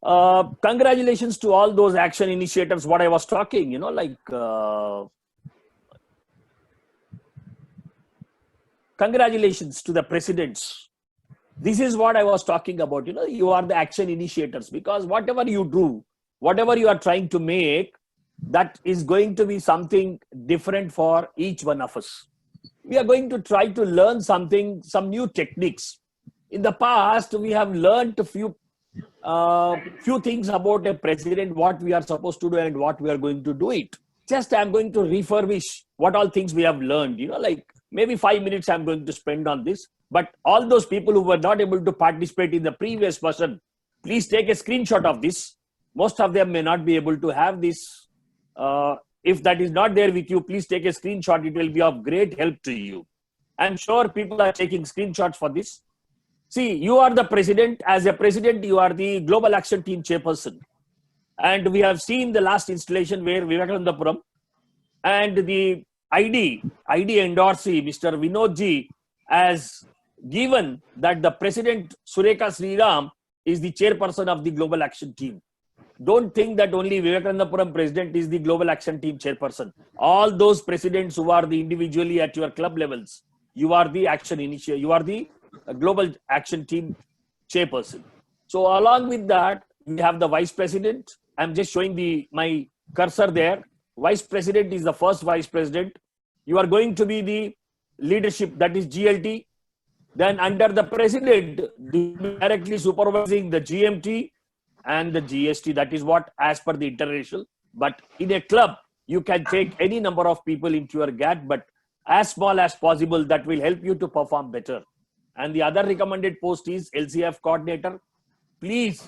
Congratulations to all those action initiators. What I was talking, congratulations to the presidents. This is what I was talking about. You are the action initiators, because whatever you do, whatever you are trying to make, that is going to be something different for each one of us. We are going to try to learn something, some new techniques. In the past, we have learned a few things about a president, what we are supposed to do and what we are going to do it. Just I'm going to refurbish what all things we have learned, like maybe 5 minutes I'm going to spend on this. But all those people who were not able to participate in the previous version, please take a screenshot of this. Most of them may not be able to have this. If that is not there with you, please take a screenshot. It will be of great help to you. I'm sure people are taking screenshots for this. See, you are the president. As a president, you are the Global Action Team chairperson. And we have seen the last installation where Vivekanandapuram and the ID endorsee, Mr. Vinodji, has given that the president, Surekha Sriram, is the chairperson of the Global Action Team. Don't think that only Vivekanandapuram president is the Global Action Team chairperson. All those presidents who are the individually at your club levels, you are the action initiator, you are the Global Action Team chairperson. So along with that, we have the vice president. I'm just showing my cursor there. Vice president is the first vice president. You are going to be the leadership, that is GLT. Then under the president, directly supervising the GMT and the GST. That is what as per the international. But in a club, you can take any number of people into your GAT, but as small as possible, that will help you to perform better. And the other recommended post is LCF coordinator. Please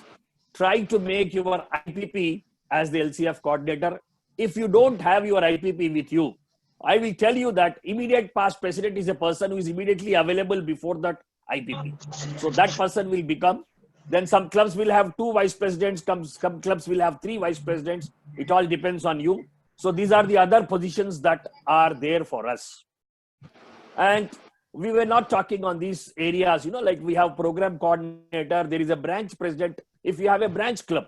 try to make your IPP as the LCF coordinator. If you don't have your IPP with you, I will tell you that immediate past president is a person who is immediately available before that IPP. So that person will become. Then some clubs will have 2 vice presidents, some clubs will have 3 vice presidents. It all depends on you. So these are the other positions that are there for us. And we were not talking on these areas, like we have program coordinator, there is a branch president. If you have a branch club,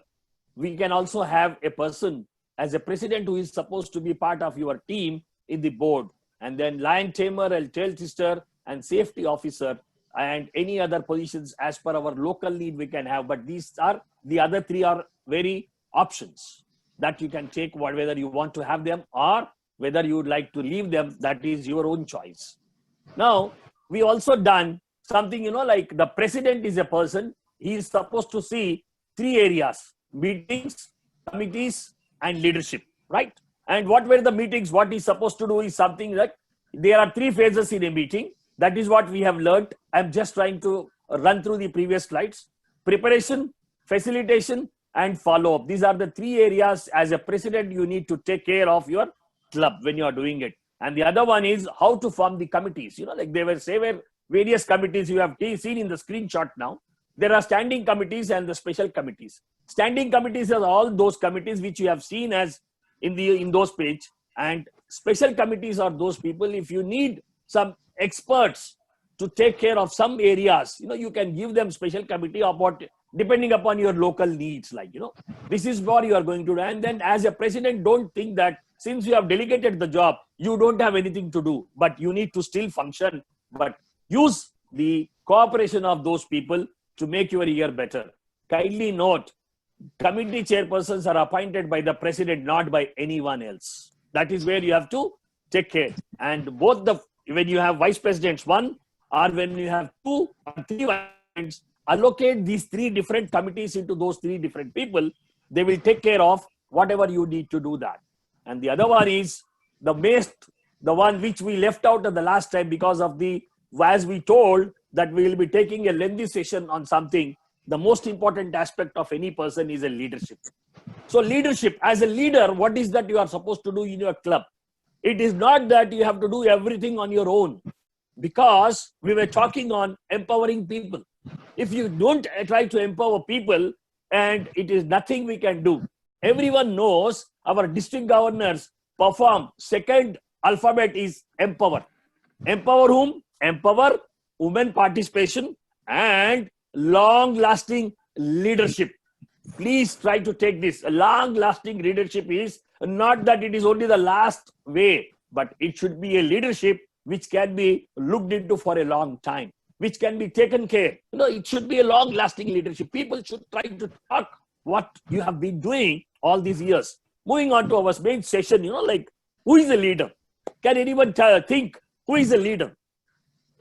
we can also have a person as a president who is supposed to be part of your team in the board. And then lion tamer, tail twister, and safety officer, and any other positions as per our local need we can have. But these are the other 3 are very options that you can take, whether you want to have them or whether you would like to leave them. That is your own choice. Now, we also done something, like the president is a person. He is supposed to see 3 areas: meetings, committees, and leadership, right? And what were the meetings? What he's supposed to do is something like there are 3 phases in a meeting. That is what we have learned. I'm just trying to run through the previous slides. Preparation, facilitation, and follow-up. These are the 3 areas as a president you need to take care of your club when you are doing it. And the other one is how to form the committees. Like there were various committees you have seen in the screenshot now. There are standing committees and the special committees. Standing committees are all those committees which you have seen as in those page. And special committees are those people, if you need some experts to take care of some areas, you can give them special committee about depending upon your local needs, this is what you are going to do. And then as a president, don't think that since you have delegated the job, you don't have anything to do, but you need to still function, but use the cooperation of those people to make your year better. Kindly note, committee chairpersons are appointed by the president, not by anyone else. That is where you have to take care. And when you have vice presidents, 1, or when you have 2 or 3 vice presidents, allocate these 3 different committees into those 3 different people. They will take care of whatever you need to do that. And the other one is the one which we left out at the last time because of as we told that we will be taking a lengthy session on something. The most important aspect of any person is a leadership. So leadership, as a leader, what is that you are supposed to do in your club? It is not that you have to do everything on your own, because we were talking on empowering people. If you don't try to empower people, and it is nothing we can do. Everyone knows our district governors perform. Second alphabet is empower. Empower whom? Empower women participation and long-lasting leadership. Please try to take this. A long-lasting leadership is not that it is only the last way, but it should be a leadership which can be looked into for a long time, which can be taken care. It should be a long-lasting leadership. People should try to talk what you have been doing all these years. Moving on to our main session, like who is a leader? Can anyone think who is a leader?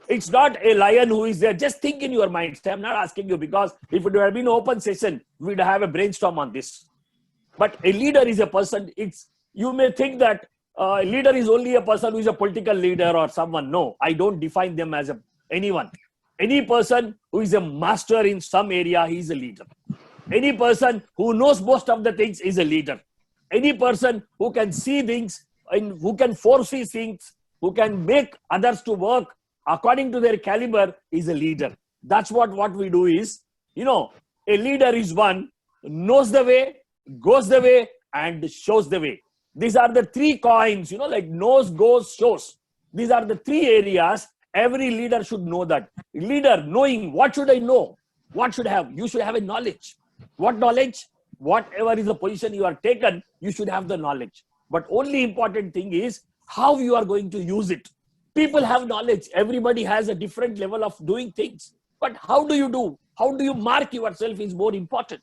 It's not a lion who is there. Just think in your mind. I'm not asking you, because if it would have been an open session, we'd have a brainstorm on this. But a leader is a person. You may think that a leader is only a person who is a political leader or someone. No, I don't define them as anyone. Any person who is a master in some area, he is a leader. Any person who knows most of the things is a leader. Any person who can see things and who can foresee things, who can make others to work according to their caliber is a leader. That's what we do is, a leader is one, knows the way, goes the way, and shows the way. These are the three coins, like knows, goes, shows. These are the three areas every leader should know that. Leader knowing, what should I know? What should I have? You should have a knowledge. What knowledge? Whatever is the position you are taken, you should have the knowledge. But only important thing is how you are going to use it. People have knowledge. Everybody has a different level of doing things. But how do you do? How do you mark yourself is more important.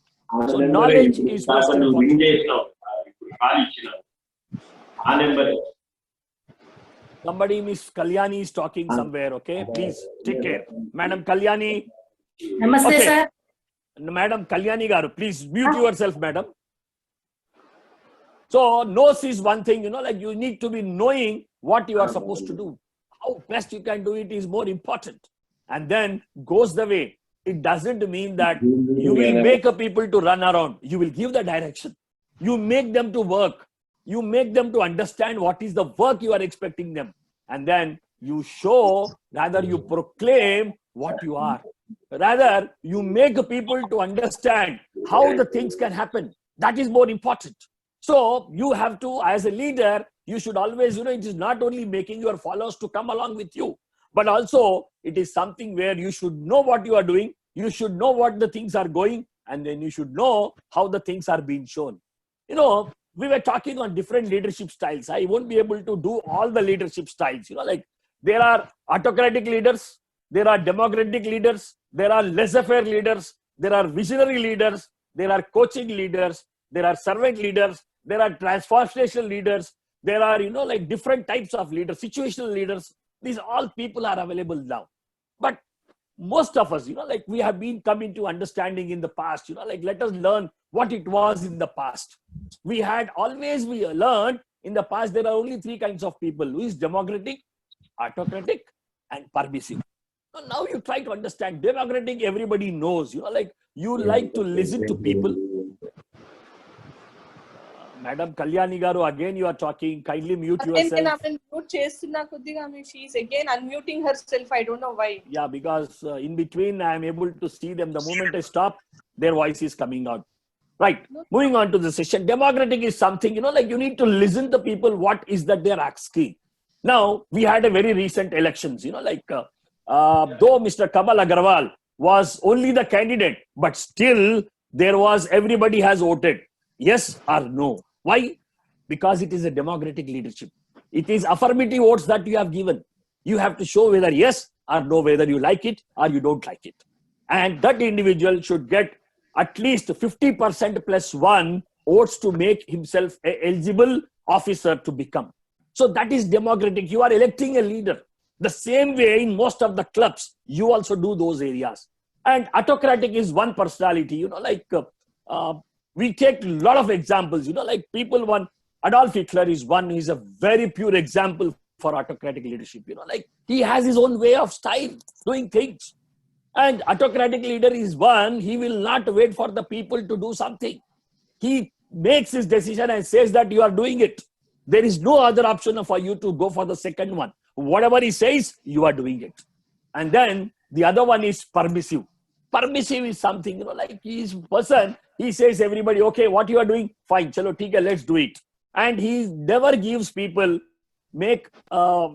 So knowledge is most important. Somebody, Miss Kalyani, is talking somewhere. Okay, please take care. Madam Kalyani. Namaste, okay. Sir. Madam Kalyani Garu, please mute yourself, madam. So knows is one thing, like you need to be knowing what you are supposed to do. How best you can do it is more important. And then goes the way. It doesn't mean that you will make a people to run around. You will give the direction. You make them to work. You make them to understand what is the work you are expecting them. And then you show, rather you proclaim what you are. Rather, you make people to understand how the things can happen. That is more important. So you have to, as a leader, you should always, it is not only making your followers to come along with you, but also it is something where you should know what you are doing. You should know what the things are going, and then you should know how the things are being shown. We were talking on different leadership styles. I won't be able to do all the leadership styles. Like there are autocratic leaders, there are democratic leaders, there are laissez-faire leaders, there are visionary leaders, there are coaching leaders, there are servant leaders, there are transformational leaders, there are, like different types of leaders, situational leaders. These all people are available now. But most of us, like we have been coming to understanding in the past, like let us learn what it was in the past. We learned in the past there are only three kinds of people, who is democratic, autocratic, and permissive. So now you try to understand. Democratic, everybody knows, like you like to listen to people. Madam Kalyani Garu, again you are talking. Kindly mute yourself. She is again unmuting herself. I don't know why. Yeah, because in between I am able to see them. The moment I stop, their voice is coming out. Right. Moving on to the session. Democratic is something, like you need to listen to people. What is that they are asking? Now, we had a very recent elections, though Mr. Kamal Agarwal was only the candidate, but still everybody has voted. Yes or no. Why? Because it is a democratic leadership. It is affirmative votes that you have given. You have to show whether yes or no, whether you like it or you don't like it. And that individual should get at least 50% plus one votes to make himself an eligible officer to become. So that is democratic. You are electing a leader. The same way in most of the clubs, you also do those areas. And autocratic is one personality, we take a lot of examples, like one, Adolf Hitler is one, he's a very pure example for autocratic leadership, like he has his own way of style, doing things. And autocratic leader is one, he will not wait for the people to do something. He makes his decision and says that you are doing it. There is no other option for you to go for the second one. Whatever he says, you are doing it. And then the other one is permissive. Permissive is something, like he's person, he says everybody, okay, what you are doing, fine, chalo, theek hai, let's do it. And he never gives people, he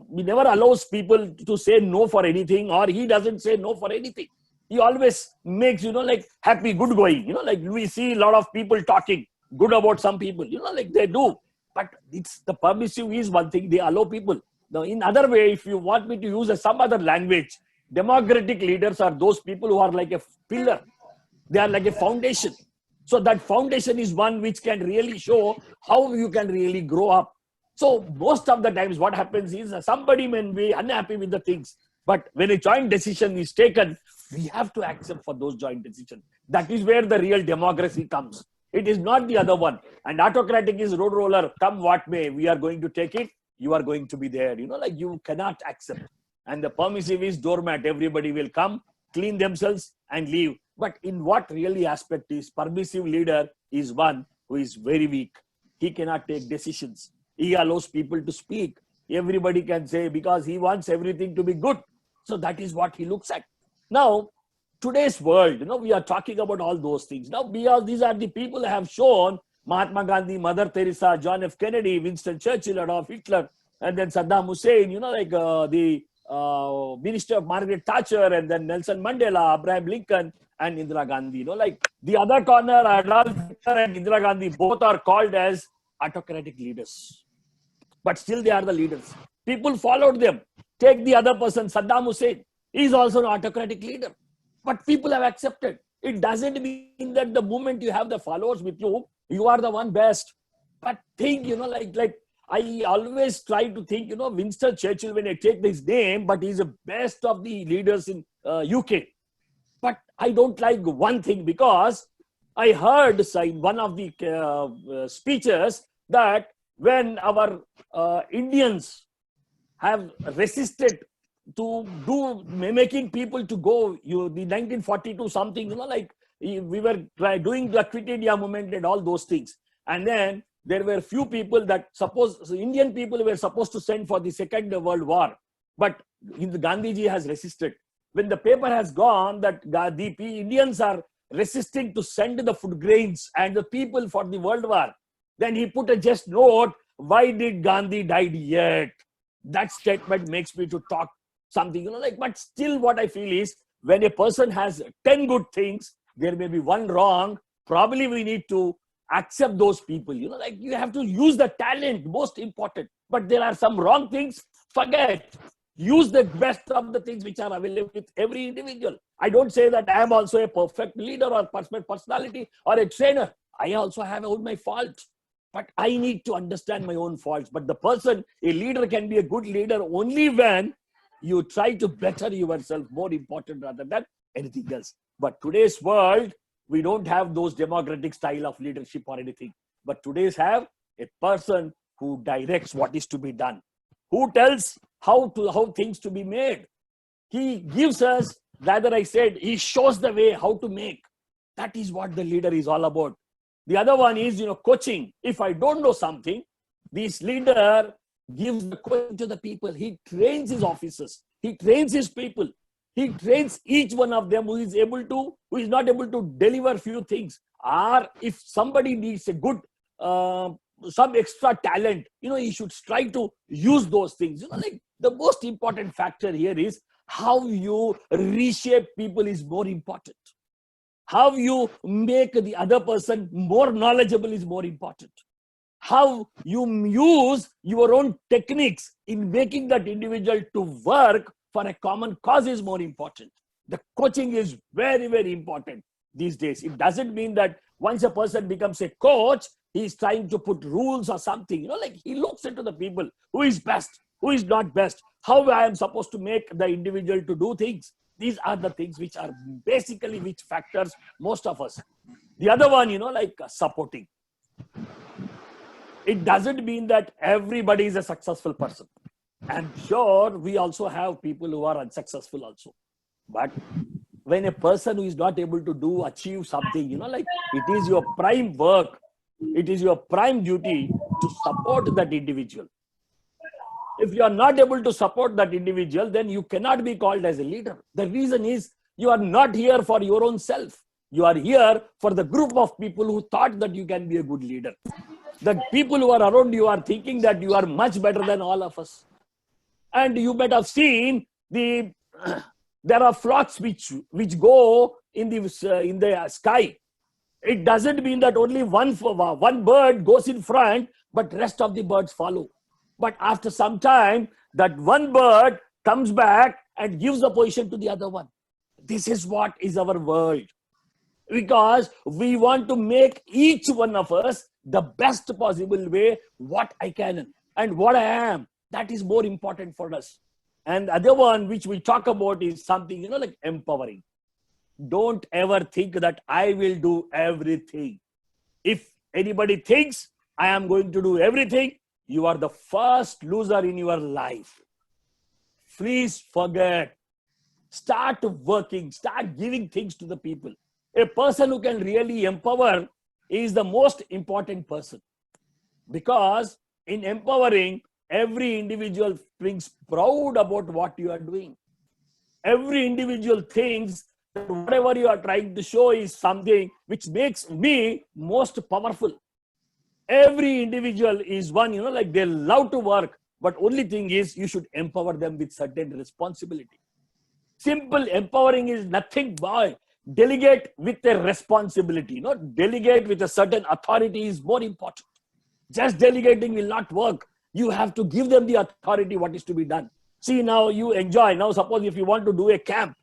never allows people to say no for anything, or he doesn't say no for anything. He always makes, like happy, good going. Like we see a lot of people talking good about some people, like they do. But it's the permissive is one thing, they allow people. Now, in other way, if you want me to use some other language, democratic leaders are those people who are like a pillar. They are like a foundation. So that foundation is one which can really show how you can really grow up. So most of the times what happens is somebody may be unhappy with the things, but when a joint decision is taken, we have to accept for those joint decisions. That is where the real democracy comes. It is not the other one. And autocratic is road roller, come what may, we are going to take it, you are going to be there. Like you cannot accept. And the permissive is doormat, everybody will come, clean themselves and leave. But in what really aspect is permissive leader is one who is very weak. He cannot take decisions. He allows people to speak. Everybody can say because he wants everything to be good. So that is what he looks at. Now, today's world, we are talking about all those things. Now, because these are the people who have shown Mahatma Gandhi, Mother Teresa, John F. Kennedy, Winston Churchill, Adolf Hitler, and then Saddam Hussein, the Minister of Margaret Thatcher, and then Nelson Mandela, Abraham Lincoln, and Indira Gandhi. Like the other corner, Adolf Hitler and Indira Gandhi, both are called as autocratic leaders. But still they are the leaders. People followed them. Take the other person, Saddam Hussein. He is also an autocratic leader. But people have accepted. It doesn't mean that the moment you have the followers with you, you are the one best. But think, like I always try to think, Winston Churchill, when I take his name, but he's the best of the leaders in UK. But I don't like one thing, because I heard in one of the speeches that when our Indians have resisted to do making people to go, the 1942 something, like we were doing the Quit India movement and all those things. And then there were few people that Indian people were supposed to send for the Second World War. But Gandhiji has resisted. When the paper has gone that the Indians are resisting to send the food grains and the people for the World War, then he put a just note, why did Gandhi died yet? That statement makes me to talk something, but still what I feel is when a person has 10 good things, there may be one wrong. Probably we need to accept those people, like you have to use the talent, most important. But there are some wrong things, forget. Use the best of the things which are available with every individual. I don't say that I am also a perfect leader or perfect personality or a trainer. I also have all my faults. But I need to understand my own faults. But a leader can be a good leader only when you try to better yourself, more important rather than anything else. But today's world, we don't have those democratic style of leadership or anything. But today's have a person who directs what is to be done, who tells how things to be made. He gives us, rather I said, he shows the way how to make. That is what the leader is all about. The other one is, coaching. If I don't know something, this leader gives the coaching to the people. He trains his officers. He trains his people. He trains each one of them who is not able to deliver few things. Or if somebody needs a good, some extra talent, he should try to use those things. Like the most important factor here is how you reshape people is more important. How you make the other person more knowledgeable is more important. How you use your own techniques in making that individual to work for a common cause is more important. The coaching is very, very important these days. It doesn't mean that once a person becomes a coach, he is trying to put rules or something. Like he looks into the people, who is best, who is not best, how I am supposed to make the individual to do things. These are the things which are basically which factors most of us. The other one, like supporting. It doesn't mean that everybody is a successful person. I'm sure we also have people who are unsuccessful also. But when a person who is not able to achieve something, like it is your prime work, it is your prime duty to support that individual. If you are not able to support that individual, then you cannot be called as a leader. The reason is you are not here for your own self. You are here for the group of people who thought that you can be a good leader. The people who are around you are thinking that you are much better than all of us. And you might have seen the There are flocks which go in the sky. It doesn't mean that only one bird goes in front, but rest of the birds follow. But after some time, that one bird comes back and gives the position to the other one. This is what is our world. Because we want to make each one of us the best possible way what I can and what I am. That is more important for us. And the other one which we talk about is something, like empowering. Don't ever think that I will do everything. If anybody thinks I am going to do everything, you are the first loser in your life. Please forget. Start working, start giving things to the people. A person who can really empower is the most important person. Because in empowering, every individual brings proud about what you are doing. Every individual thinks that whatever you are trying to show is something which makes me most powerful. Every individual is one, like they love to work, but only thing is you should empower them with certain responsibility. Simple empowering is nothing but delegate with a responsibility. Delegate with a certain authority is more important. Just delegating will not work. You have to give them the authority what is to be done. See, now you enjoy. Now suppose if you want to do a camp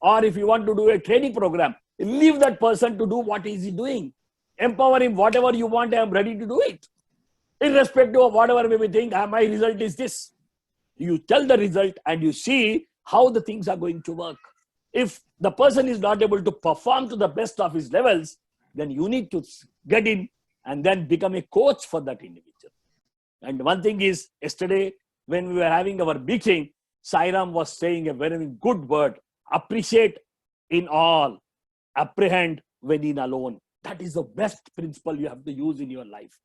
or if you want to do a training program, leave that person to do what is he doing. Empower him, whatever you want, I am ready to do it. Irrespective of whatever we think, my result is this. You tell the result and you see how the things are going to work. If the person is not able to perform to the best of his levels, then you need to get in and then become a coach for that individual. And one thing is, yesterday when we were having our meeting, Sairam was saying a very good word: appreciate in all, apprehend when in alone. That is the best principle you have to use in your life.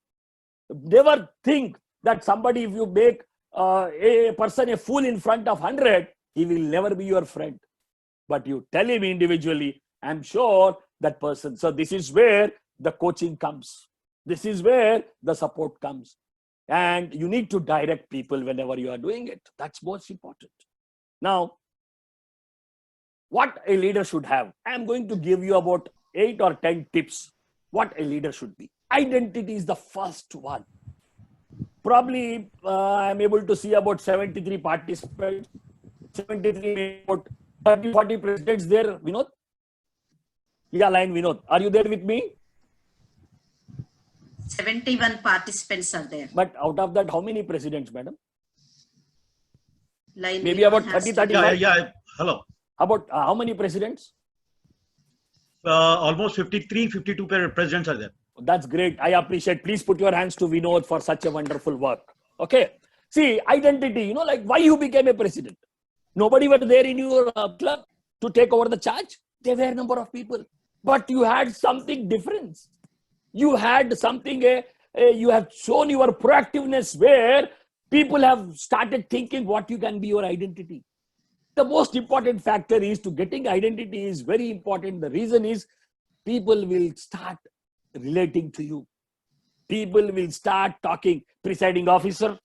Never think that somebody, if you make a person a fool in front of 100, he will never be your friend. But you tell him individually, I'm sure that person. So this is where the coaching comes. This is where the support comes. And you need to direct people whenever you are doing it. That's most important. Now, what a leader should have. I'm going to give you about 8 or 10 tips what a leader should be. Identity is the first one. Probably I'm able to see about 73 participants, 73, about 30, 40 presidents there. Vinod? Yeah, line Vinod. Are you there with me? 71 participants are there. But out of that, how many presidents, madam? Line Maybe Vinod about has 30, to- 35? Yeah. Hello. About how many presidents? Almost 53, 52 presidents are there. That's great. I appreciate. Please put your hands to Vinod for such a wonderful work. Okay. See, identity, like why you became a president. Nobody was there in your club to take over the charge. There were a number of people. But you had something different. You had something, you have shown your proactiveness where people have started thinking what you can be your identity. The most important factor is to getting identity is very important. The reason is people will start relating to you. People will start talking. Presiding officer,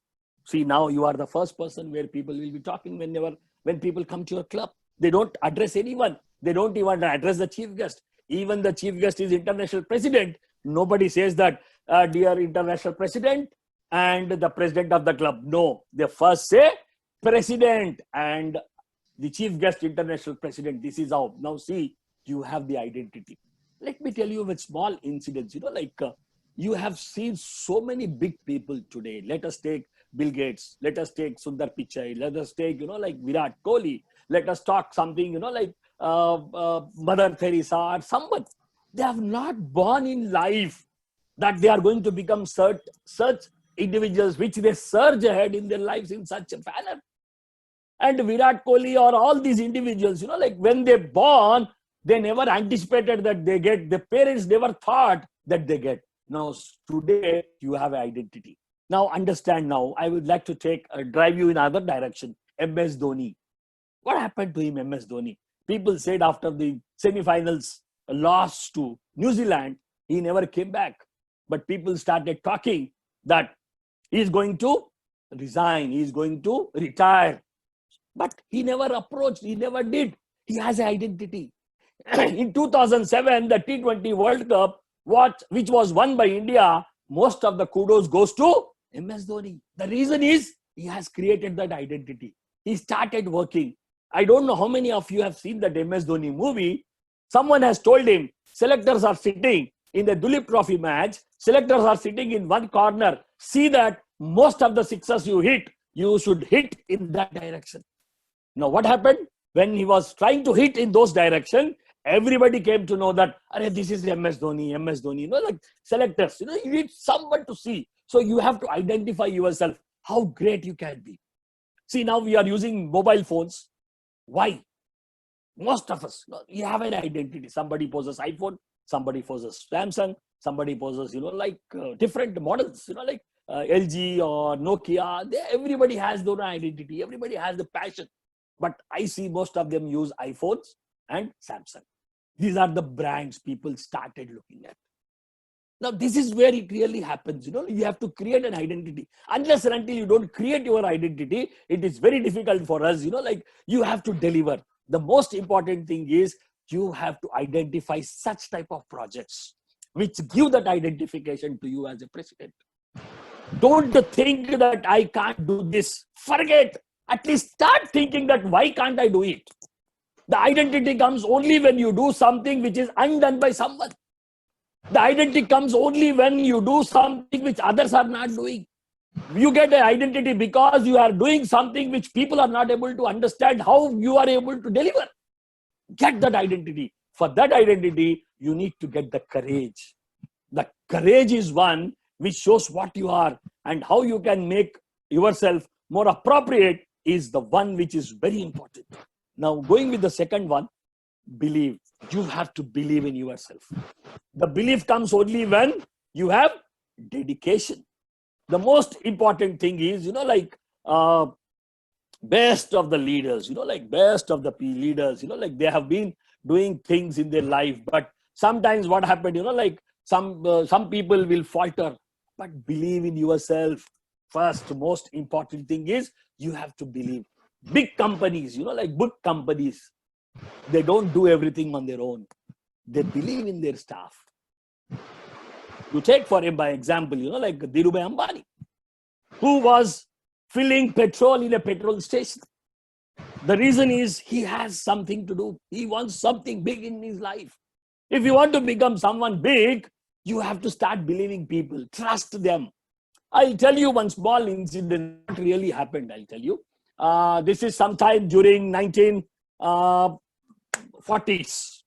see, now you are the first person where people will be talking when people come to your club. They don't address anyone. They don't even address the chief guest. Even the chief guest is international president. Nobody says that, dear international president and the president of the club. No, they first say president and the chief guest international president. This is how. Now see, you have the identity. Let me tell you a small incident. You have seen so many big people today. Let us take Bill Gates. Let us take Sundar Pichai. Let us take, like Virat Kohli. Let us talk something, like Mother Teresa or someone. They have not born in life that they are going to become such individuals which they surge ahead in their lives in such a manner. And Virat Kohli or all these individuals, like when they born, they never anticipated that they get. The parents never thought that they get. Now, today you have an identity. Now, understand now, I would like to drive you in another direction. MS Dhoni. What happened to him, MS Dhoni? People said after the semi-finals loss to New Zealand, he never came back. But people started talking that he is going to resign, he is going to retire. But he never approached, he never did. He has an identity. In 2007, the T20 World Cup, which was won by India, most of the kudos goes to MS Dhoni. The reason is he has created that identity. He started working. I don't know how many of you have seen that MS Dhoni movie. Someone has told him, selectors are sitting in the Duleep Trophy match. Selectors are sitting in one corner. See that most of the sixes you hit, you should hit in that direction. Now, what happened? When he was trying to hit in those direction, everybody came to know that, this is MS Dhoni, MS Dhoni. Like selectors, you need someone to see. So you have to identify yourself, how great you can be. See, now we are using mobile phones. Why? Most of us, you have an identity. Somebody possesses iPhone, somebody possesses Samsung, somebody possesses, different models, like LG or Nokia. Everybody has their own identity. Everybody has the passion. But I see most of them use iPhones and Samsung. These are the brands people started looking at. Now, this is where it really happens. You have to create an identity. Unless and until you don't create your identity, it is very difficult for us. You have to deliver. The most important thing is you have to identify such type of projects which give that identification to you as a president. Don't think that I can't do this. Forget. At least start thinking that why can't I do it? The identity comes only when you do something which is undone by someone. The identity comes only when you do something which others are not doing. You get an identity because you are doing something which people are not able to understand how you are able to deliver. Get that identity. For that identity, you need to get the courage. The courage is one which shows what you are and how you can make yourself more appropriate is the one which is very important. Now, going with the second one, believe. You have to believe in yourself. The belief comes only when you have dedication. The most important thing is, best of the leaders, best of the leaders, they have been doing things in their life. But sometimes what happened, some people will falter. But believe in yourself. First, most important thing is you have to believe. Big companies, big companies, they don't do everything on their own. They believe in their staff. You take for him by example, like Dhirubhai Ambani, who was filling petrol in a petrol station. The reason is he has something to do. He wants something big in his life. If you want to become someone big, you have to start believing people, trust them. I'll tell you one small incident that really happened. I'll tell you. This is sometime during 1940s.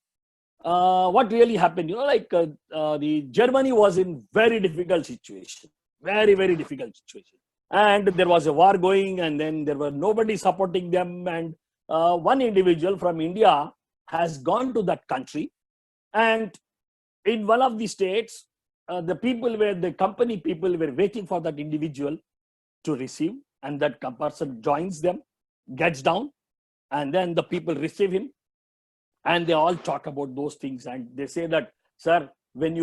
What really happened? The Germany was in very difficult situation. Very, very difficult situation. And there was a war going and then there was nobody supporting them. And one individual from India has gone to that country. And in one of the states, the company people were waiting for that individual to receive, and that person joins them, gets down, and then the people receive him, and they all talk about those things, and they say that, sir, when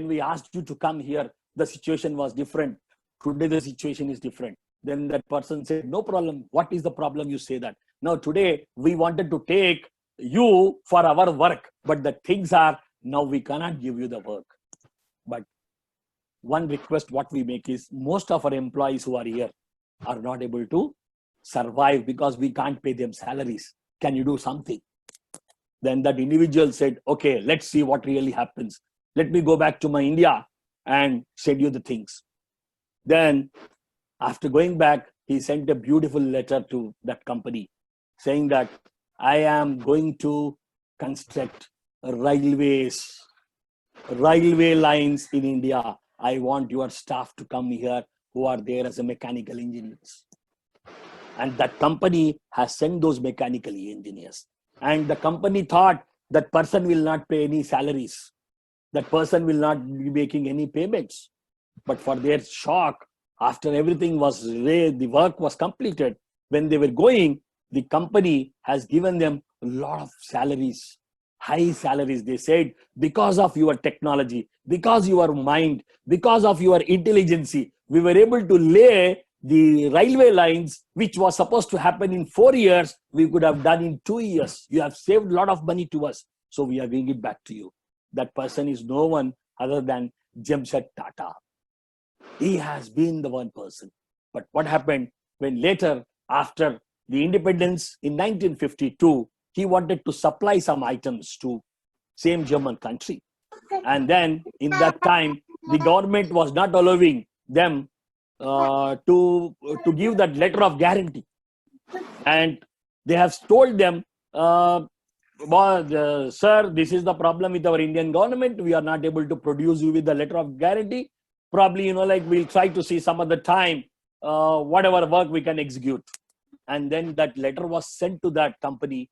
we asked you to come here, the situation was different. Today the situation is different. Then that person said, no problem. What is the problem? You say that. Now today we wanted to take you for our work, but the things are now we cannot give you the work. But one request what we make is most of our employees who are here are not able to survive because we can't pay them salaries. Can you do something? Then that individual said, okay, let's see what really happens. Let me go back to my India and schedule the things. Then after going back, he sent a beautiful letter to that company saying that I am going to construct railway lines in India. I want your staff to come here who are there as a mechanical engineers. And that company has sent those mechanical engineers. And the company thought that person will not pay any salaries. That person will not be making any payments. But for their shock, after everything was ready, the work was completed, when they were going, the company has given them a lot of salaries, high salaries. They said, because of your technology, because your mind, because of your intelligence, we were able to lay the railway lines, which was supposed to happen in 4 years, we could have done in 2 years. You have saved a lot of money to us. So we are giving it back to you. That person is no one other than Jamshed Tata. He has been the one person. But what happened when later, after the independence in 1952, he wanted to supply some items to same German country. And then in that time, the government was not allowing them to give that letter of guarantee. And they have told them, sir, this is the problem with our Indian government. We are not able to produce you with the letter of guarantee. Probably, we'll try to see some other time, whatever work we can execute. And then that letter was sent to that company.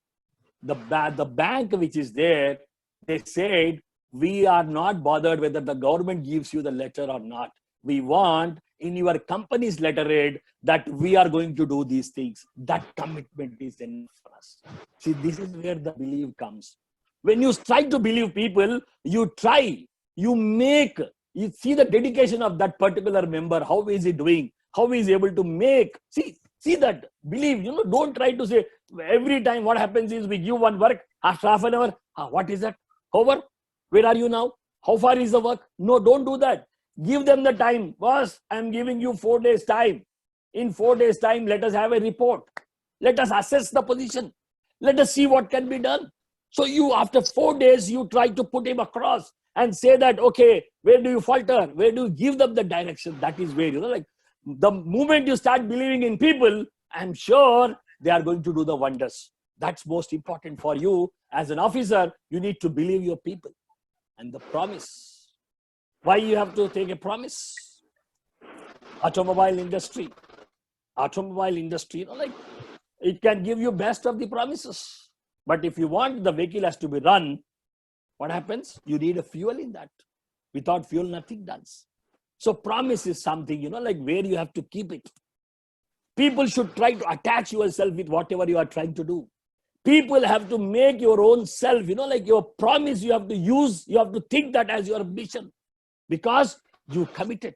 The bank which is there, they said, we are not bothered whether the government gives you the letter or not. We want in your company's letterhead that we are going to do these things. That commitment is enough for us. See, this is where the belief comes. When you try to believe people, you try, you make, you see the dedication of that particular member. How is he doing? How is he able to make? See that, believe, don't try to say every time what happens is we give one work after half an hour. What is that? Over? Where are you now? How far is the work? No, don't do that. Give them the time. Boss, I'm giving you 4 days time. In 4 days time, let us have a report. Let us assess the position. Let us see what can be done. So you, after 4 days, you try to put him across and say that, okay, where do you falter? Where do you give them the direction? That is where, the moment you start believing in people, I'm sure they are going to do the wonders. That's most important for you. As an officer, you need to believe your people. And the promise. Why you have to take a promise? Automobile industry, it can give you best of the promises. But if you want the vehicle has to be run, what happens? You need a fuel in that. Without fuel, nothing does. So promise is something, where you have to keep it. People should try to attach yourself with whatever you are trying to do. People have to make your own self, your promise you have to use, you have to think that as your mission because you committed.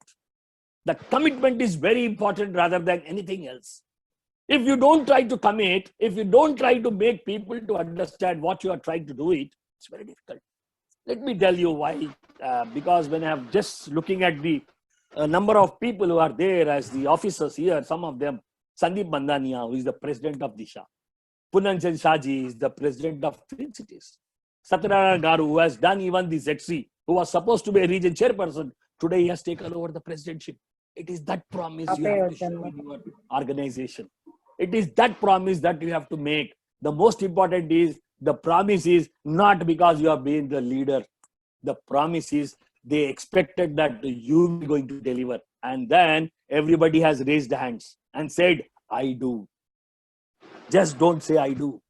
The commitment is very important rather than anything else. If you don't try to commit, if you don't try to make people to understand what you are trying to do it's very difficult. Let me tell you why. Because when I'm just looking at the number of people who are there as the officers here, some of them, Sandeep Bandania, who is the president of Disha. Punanjan Shaji is the president of Twin Cities. Satyanarayana Garu, who has done even the ZC, who was supposed to be a region chairperson, today he has taken over the presidentship. It is that promise you have to show in your organization. It is that promise that you have to make. The most important is, the promise is not because you have been the leader. The promise is they expected that you are going to deliver. And then everybody has raised hands and said, I do. Just don't say I do.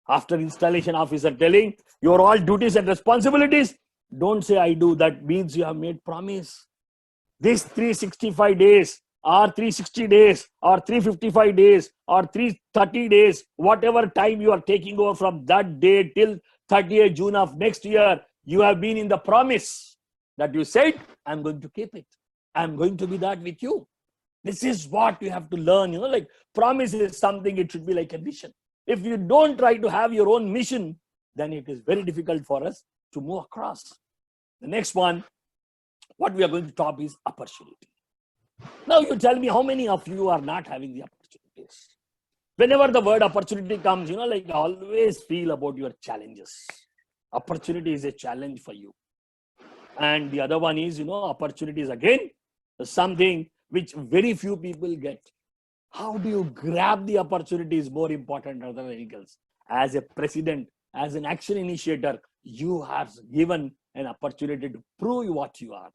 After installation officer telling your all duties and responsibilities, don't say I do. That means you have made promise. This 365 days or 360 days or 355 days or 330 days, whatever time you are taking over from that day till 30th June of next year, you have been in the promise that you said, I'm going to keep it. I'm going to be that with you. This is what you have to learn, promise is something, it should be like a mission. If you don't try to have your own mission, then it is very difficult for us to move across. The next one, what we are going to talk is opportunity. Now you tell me how many of you are not having the opportunities. Whenever the word opportunity comes, always feel about your challenges. Opportunity is a challenge for you. And the other one is, opportunity is again something which very few people get. How do you grab the opportunity is more important rather than anything else. As a president, as an action initiator, you are given an opportunity to prove what you are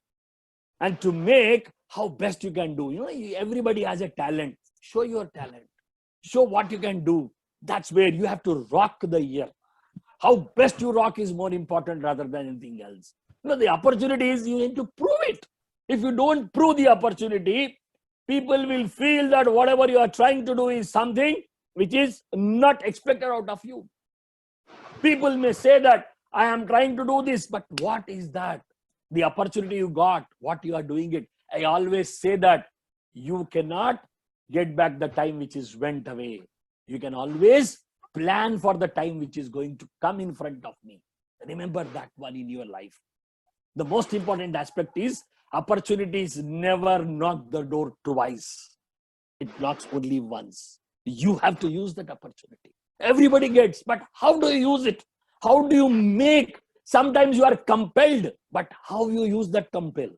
and to make how best you can do. Everybody has a talent. Show your talent. Show what you can do. That's where you have to rock the year. How best you rock is more important rather than anything else. The opportunity is you need to prove it. If you don't prove the opportunity, people will feel that whatever you are trying to do is something which is not expected out of you. People may say that I am trying to do this, but what is that? The opportunity you got, what you are doing it. I always say that you cannot get back the time which is went away. You can always plan for the time which is going to come in front of me. Remember that one in your life. The most important aspect is opportunities never knock the door twice. It knocks only once. You have to use that opportunity. Everybody gets, but how do you use it? How do you make? Sometimes you are compelled, but how you use that compel?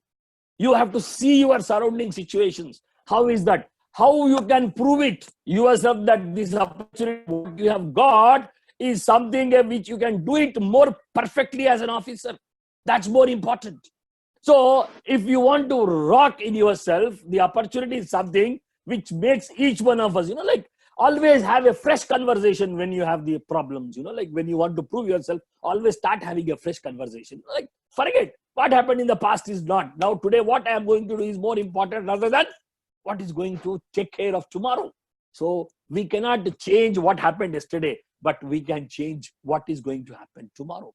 You have to see your surrounding situations. How is that? How you can prove it yourself that this opportunity what you have got is something which you can do it more perfectly as an officer. That's more important. So if you want to rock in yourself, the opportunity is something which makes each one of us, like always have a fresh conversation when you have the problems, like when you want to prove yourself, always start having a fresh conversation. Like forget what happened in the past is not. Now today what I am going to do is more important rather than what is going to take care of tomorrow. So we cannot change what happened yesterday, but we can change what is going to happen tomorrow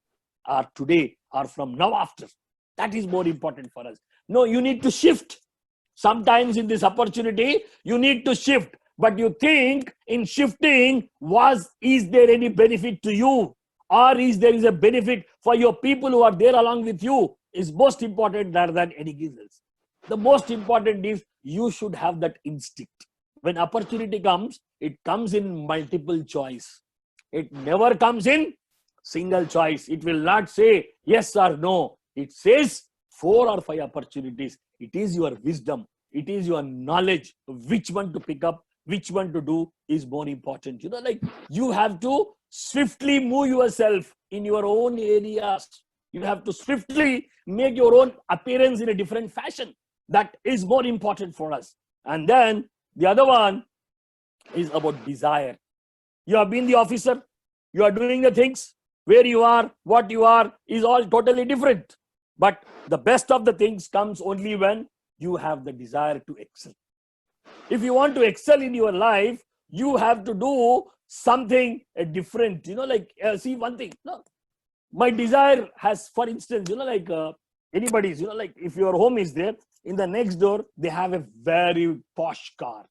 or today or from now after. That is more important for us. No, you need to shift. Sometimes in this opportunity, you need to shift. But you think in shifting, is there any benefit to you? Or is there a benefit for your people who are there along with you? Is most important rather than anything else. The most important is you should have that instinct. When opportunity comes, it comes in multiple choice. It never comes in single choice. It will not say yes or no. It says 4 or 5 opportunities. It is your wisdom. It is your knowledge. Which one to pick up, which one to do is more important. Like you have to swiftly move yourself in your own areas. You have to swiftly make your own appearance in a different fashion. That is more important for us. And then the other one is about desire. You have been the officer. You are doing the things. Where you are, what you are is all totally different. But the best of the things comes only when you have the desire to excel. If you want to excel in your life, you have to do something different. See one thing. No, my desire has, for instance, anybody's, like if your home is there, in the next door, they have a very posh car.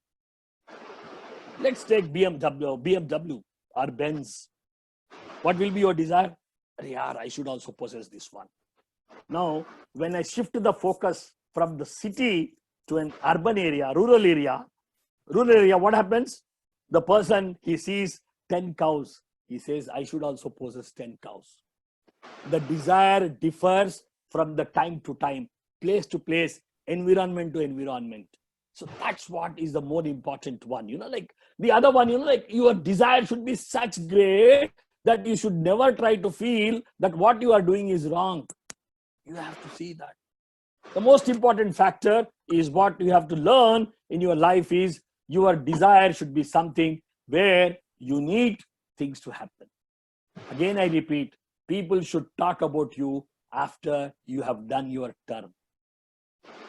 Let's take BMW or Benz. What will be your desire? Yeah, I should also possess this one. Now, when I shift the focus from the city to an urban area, rural area, what happens? The person, he sees 10 cows. He says, I should also possess 10 cows. The desire differs from the time to time, place to place, environment to environment. So that's what is the more important one. Like the other one, like your desire should be such great that you should never try to feel that what you are doing is wrong. You have to see that. The most important factor is what you have to learn in your life is your desire should be something where you need things to happen. Again, I repeat, people should talk about you after you have done your term.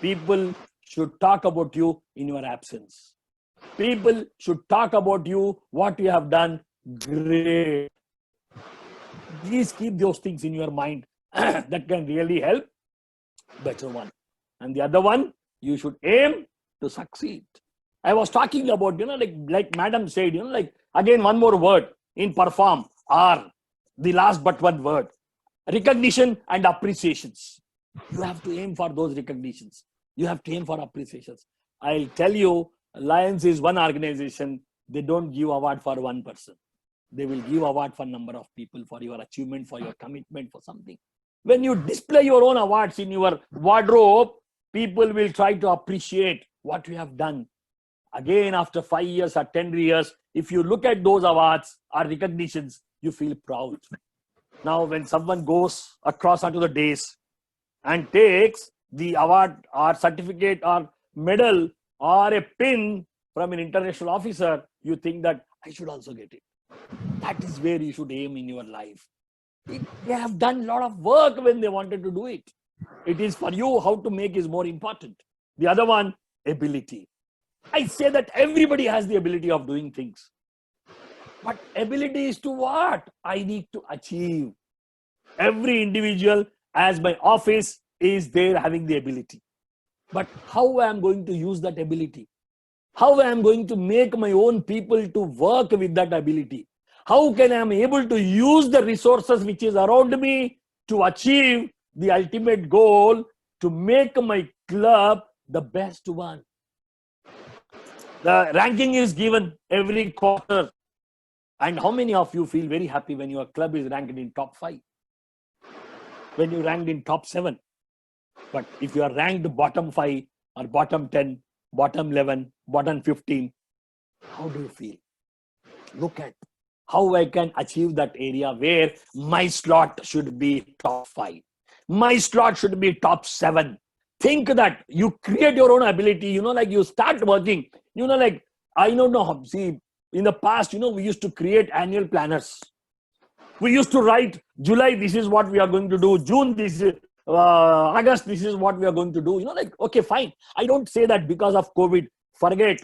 People should talk about you in your absence. People should talk about you, what you have done great. Please keep those things in your mind. That can really help. Better one. And the other one, you should aim to succeed. I was talking about, like madam said, like again, one more word in perform, R, the last but one word, recognition and appreciations. You have to aim for those recognitions. You have to aim for appreciations. I'll tell you, Lions is one organization. They don't give award for one person. They will give award for number of people, for your achievement, for your commitment, for something. When you display your own awards in your wardrobe, people will try to appreciate what you have done. Again, after 5 years or 10 years, if you look at those awards or recognitions, you feel proud. Now, when someone goes across onto the days and takes the award or certificate or medal or a pin from an international officer, you think that I should also get it. That is where you should aim in your life. They have done a lot of work when they wanted to do it. It is for you how to make is more important. The other one, ability. I say that everybody has the ability of doing things. But ability is to what? I need to achieve. Every individual, as my office, is there having the ability. But how I am going to use that ability? How I am going to make my own people to work with that ability? How can I am able to use the resources which is around me to achieve the ultimate goal, to make my club the best one? The ranking is given every quarter. And how many of you feel very happy when your club is ranked in top 5? When you ranked in top 7? But if you are ranked bottom 5 or bottom 10, bottom 11, bottom 15, how do you feel? Look at how I can achieve that area where my slot should be top 5. My slot should be top 7. Think that you create your own ability, like you start working, like I don't know, see, in the past, we used to create annual planners. We used to write July, this is what we are going to do. June, this is August, this is what we are going to do. Okay, fine. I don't say that because of COVID. Forget.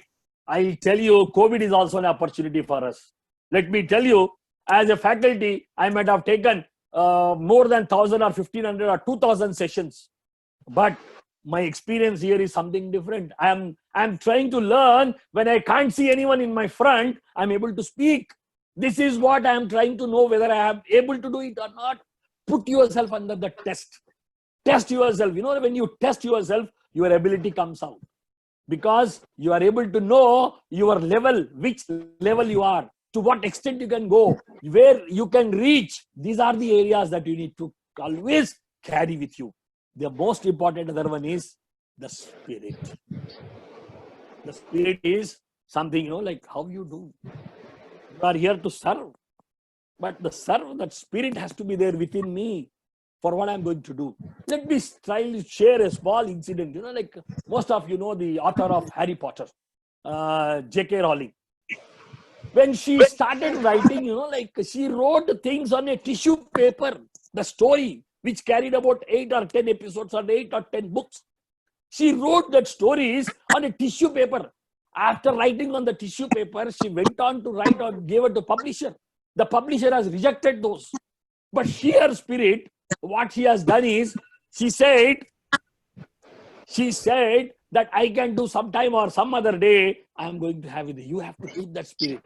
I tell you, COVID is also an opportunity for us. Let me tell you, as a faculty, I might have taken more than 1,000 or 1,500 or 2,000 sessions. But my experience here is something different. I'm trying to learn. When I can't see anyone in my front, I'm able to speak. This is what I am trying to know, whether I am able to do it or not. Put yourself under the test. Test yourself. When you test yourself, your ability comes out. Because you are able to know your level, which level you are, to what extent you can go, where you can reach. These are the areas that you need to always carry with you. The most important other one is the spirit. The spirit is something, like how you do. You are here to serve. But that spirit has to be there within me for what I'm going to do. Let me try to share a small incident. Like most of you know the author of Harry Potter, J.K. Rowling. When she started writing, she wrote things on a tissue paper, the story, which carried about 8 or 10 episodes or 8 or 10 books. She wrote that stories on a tissue paper. After writing on the tissue paper, she went on to write or gave it to publisher. The publisher has rejected those. But her spirit, what she has done is, she said that I can do sometime or some other day, I am going to have it. You have to keep that spirit.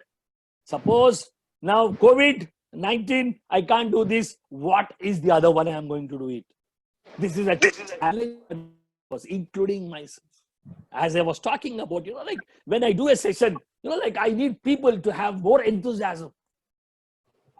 Suppose now COVID-19, I can't do this. What is the other one I am going to do it? This is a challenge, including myself. As I was talking about, like when I do a session, like I need people to have more enthusiasm.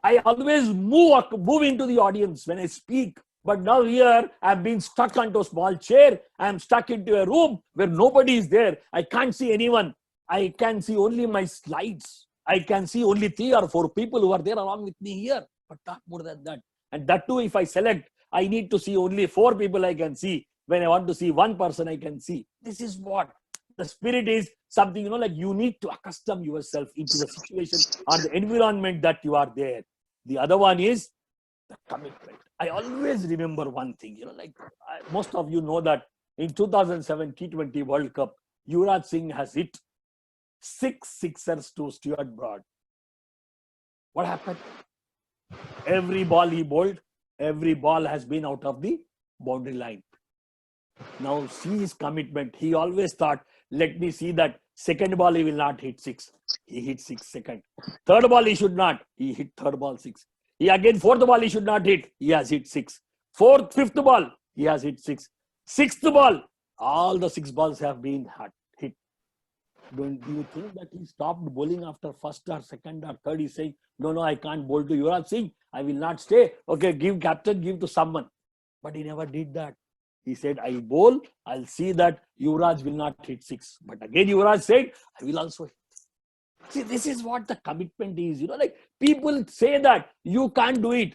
I always move into the audience when I speak. But now here, I've been stuck onto a small chair. I'm stuck into a room where nobody is there. I can't see anyone. I can see only my slides. I can see only 3 or 4 people who are there along with me here, but not more than that. And that too, if I select, I need to see only 4 people I can see. When I want to see 1 person, I can see. This is what the spirit is. Something, like you need to accustom yourself into the situation or the environment that you are there. The other one is the commitment. I always remember one thing, most of you know that in 2007 T20 World Cup, Yuvraj Singh has hit 6 sixers to Stuart Broad. What happened? Every ball he bowled, every ball has been out of the boundary line. Now see his commitment. He always thought, let me see that second ball he will not hit 6. He hit 6 second. Third ball he should not. He hit third ball 6. He again fourth ball he should not hit. He has hit 6. Fifth ball he has hit 6. Sixth ball, all the 6 balls have been hit. Do you think that he stopped bowling after first or second or third? He's saying, no, I can't bowl to Yuvraj Singh. I will not stay. Okay, give to someone. But he never did that. He said, I bowl. I'll see that Yuvraj will not hit 6. But again, Yuvraj said, I will also hit. See, this is what the commitment is. Like people say that you can't do it.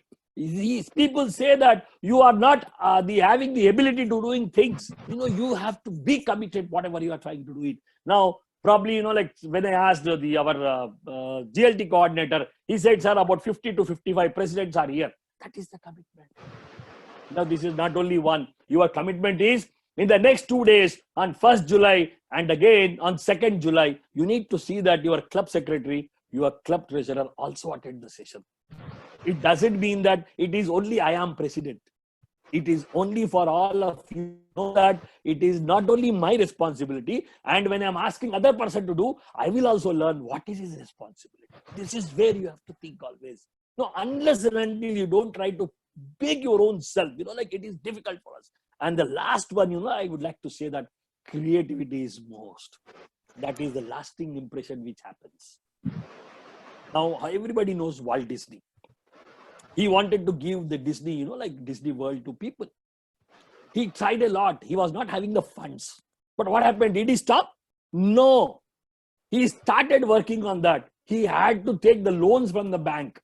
People say that you are not having the ability to doing things. You have to be committed whatever you are trying to do it. Now, probably, like when I asked our GLT coordinator, he said, sir, about 50 to 55 presidents are here. That is the commitment. Now, this is not only one. Your commitment is in the next 2 days on 1st July and again on 2nd July, you need to see that your club secretary, your club treasurer also attend the session. It doesn't mean that it is only I am president. It is only for all of you to know that it is not only my responsibility. And when I'm asking other person to do, I will also learn what is his responsibility. This is where you have to think always. No, unless and until you don't try to big your own self, like it is difficult for us. And the last one, I would like to say that creativity is most. That is the lasting impression which happens. Now, everybody knows Walt Disney. He wanted to give the Disney, like Disney World to people. He tried a lot. He was not having the funds. But what happened? Did he stop? No. He started working on that. He had to take the loans from the bank.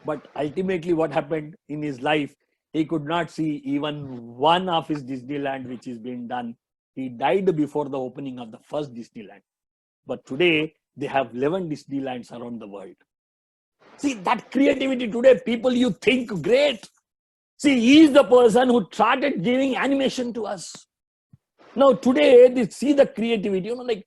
But ultimately what happened in his life, he could not see even one of his Disneyland which is being done. He died before the opening of the first Disneyland. But today, they have 11 Disneylands around the world. See, that creativity today, people you think great. See, he is the person who started giving animation to us. Now, today, they see the creativity, like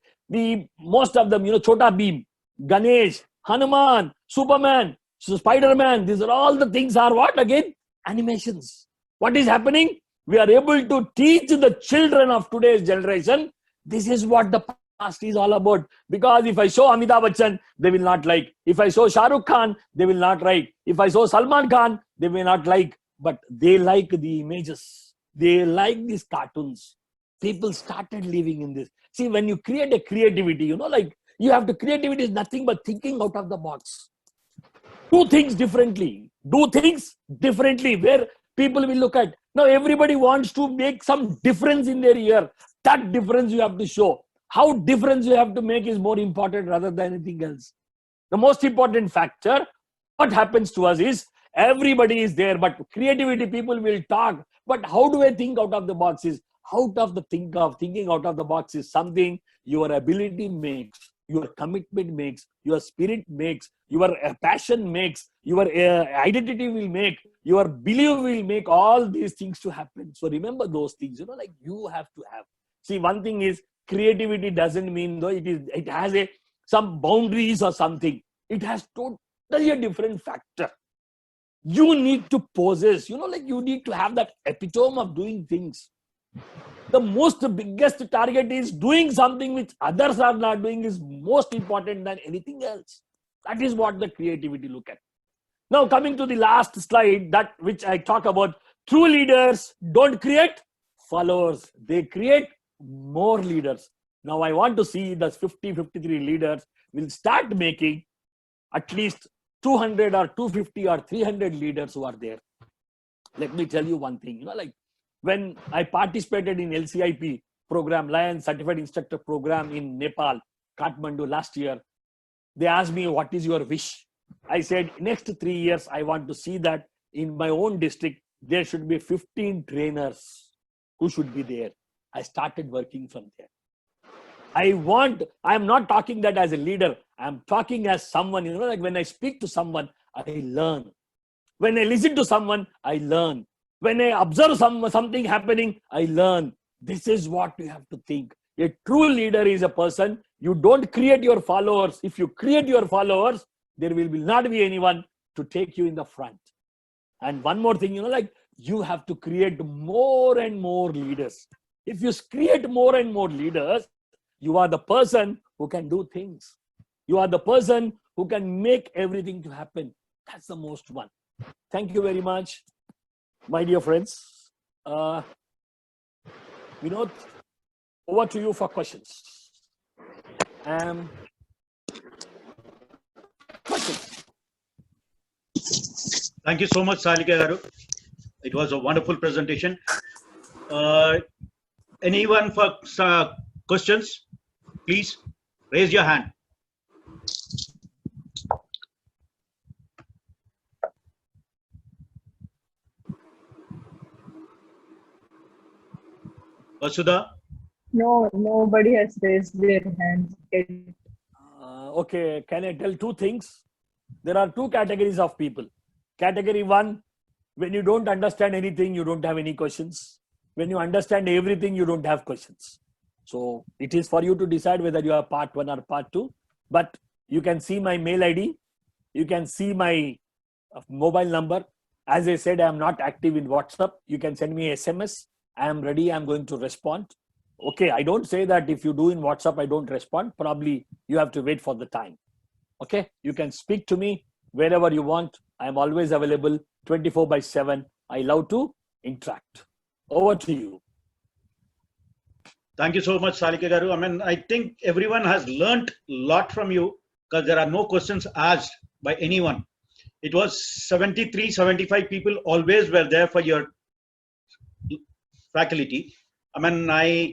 most of them, Chota Bheem, Ganesh, Hanuman, Superman, Spider-Man, these are all the things are what again? Animations. What is happening? We are able to teach the children of today's generation. This is what the past is all about. Because if I show Amitabh Bachchan, they will not like. If I show Shah Rukh Khan, they will not like. If I show Salman Khan, they will not like. But they like the images. They like these cartoons. People started living in this. See, when you create a creativity, like you have to, creativity is nothing but thinking out of the box. Do things differently. Do things differently where people will look at. Now, everybody wants to make some difference in their year. That difference you have to show. How difference you have to make is more important rather than anything else. The most important factor, what happens to us is, everybody is there, but creativity, people will talk. But how do I think out of the box is, thinking out of the box is something your ability makes, your commitment makes, your spirit makes, your passion makes, your identity will make, your belief will make all these things to happen. So remember those things, like you have to have. See, one thing is, creativity doesn't mean though it has some boundaries or something. It has totally a different factor. You need to possess, like you need to have that epitome of doing things. The biggest target is doing something which others are not doing is most important than anything else. That is what the creativity look at. Now, coming to the last slide, that which I talk about, true leaders don't create followers. They create more leaders. Now, I want to see the 53 leaders will start making at least 200 or 250 or 300 leaders who are there. Let me tell you one thing, like when I participated in LCIP program, Lion Certified Instructor program in Nepal, Kathmandu last year, they asked me, what is your wish? I said, next 3 years, I want to see that in my own district, there should be 15 trainers who should be there. I started working from there. I'm not talking that as a leader. I'm talking as someone, like when I speak to someone, I learn. When I listen to someone, I learn. When I observe something happening, I learn. This is what you have to think. A true leader is a person, you don't create your followers. If you create your followers, there will not be anyone to take you in the front. And one more thing, like you have to create more and more leaders. If you create more and more leaders, you are the person who can do things. You are the person who can make everything to happen. That's the most one. Thank you very much, my dear friends. Vinod, over to you for questions. Questions. Thank you so much, Salika Garu. It was a wonderful presentation. Anyone for questions? Please raise your hand. Vasudha? No, nobody has raised their hands. Okay, can I tell two things? There are two categories of people. Category one, when you don't understand anything, you don't have any questions. When you understand everything, you don't have questions. So it is for you to decide whether you are part one or part two. But you can see my mail ID. You can see my mobile number. As I said, I am not active in WhatsApp. You can send me SMS. I am ready. I'm going to respond. Okay, I don't say that if you do in WhatsApp, I don't respond. Probably you have to wait for the time. Okay, you can speak to me wherever you want. I am always available 24/7. I love to interact. Over to you. Thank you so much, Salike Garu. I mean, I think everyone has learnt a lot from you because there are no questions asked by anyone. It was 73, 75 people always were there for your faculty. I mean, I